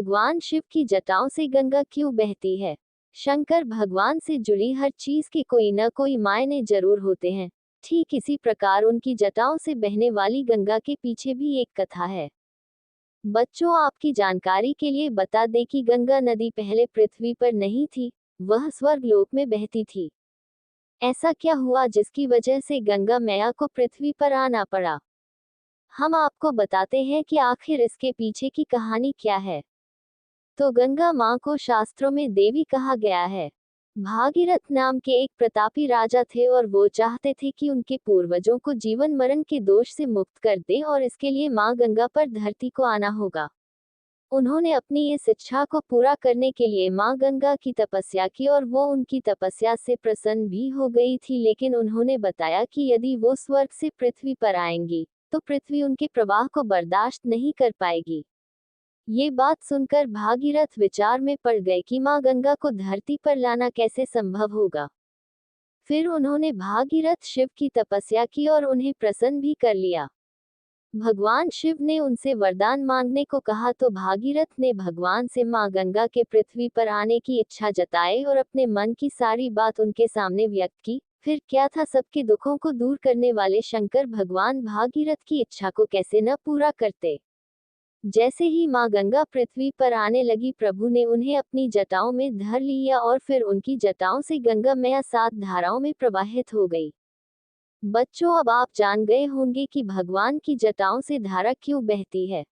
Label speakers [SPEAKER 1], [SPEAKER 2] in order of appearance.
[SPEAKER 1] भगवान शिव की जटाओं से गंगा क्यों बहती है? शंकर भगवान से जुड़ी हर चीज के कोई न कोई मायने जरूर होते हैं। ठीक इसी प्रकार उनकी जटाओं से बहने वाली गंगा के पीछे भी एक कथा है। बच्चों, आपकी जानकारी के लिए बता दें कि गंगा नदी पहले पृथ्वी पर नहीं थी, वह स्वर्ग लोक में बहती थी। ऐसा क्या हुआ जिसकी वजह से गंगा मैया को पृथ्वी पर आना पड़ा? हम आपको बताते हैं कि आखिर इसके पीछे की कहानी क्या है। तो गंगा माँ को शास्त्रों में देवी कहा गया है। भागीरथ नाम के एक प्रतापी राजा थे और वो चाहते थे कि उनके पूर्वजों को जीवन मरण के दोष से मुक्त कर दें और इसके लिए माँ गंगा पर धरती को आना होगा। उन्होंने अपनी इस इच्छा को पूरा करने के लिए माँ गंगा की तपस्या की और वो उनकी तपस्या से प्रसन्न भी हो गई थी, लेकिन उन्होंने बताया कि यदि वो स्वर्ग से पृथ्वी पर आएंगी तो पृथ्वी उनके प्रवाह को बर्दाश्त नहीं कर पाएगी। ये बात सुनकर भागीरथ विचार में पड़ गए कि माँ गंगा को धरती पर लाना कैसे संभव होगा। फिर उन्होंने भागीरथ शिव की तपस्या की और उन्हें प्रसन्न भी कर लिया। भगवान शिव ने उनसे वरदान मांगने को कहा तो भागीरथ ने भगवान से माँ गंगा के पृथ्वी पर आने की इच्छा जताई और अपने मन की सारी बात उनके सामने व्यक्त की। फिर क्या था, सबके दुखों को दूर करने वाले शंकर भगवान भागीरथ की इच्छा को कैसे न पूरा करते। जैसे ही माँ गंगा पृथ्वी पर आने लगी, प्रभु ने उन्हें अपनी जटाओं में धर लिया और फिर उनकी जटाओं से गंगा मैया 7 धाराओं में प्रवाहित हो गई। बच्चों, अब आप जान गए होंगे कि भगवान की जटाओं से धारा क्यों बहती है।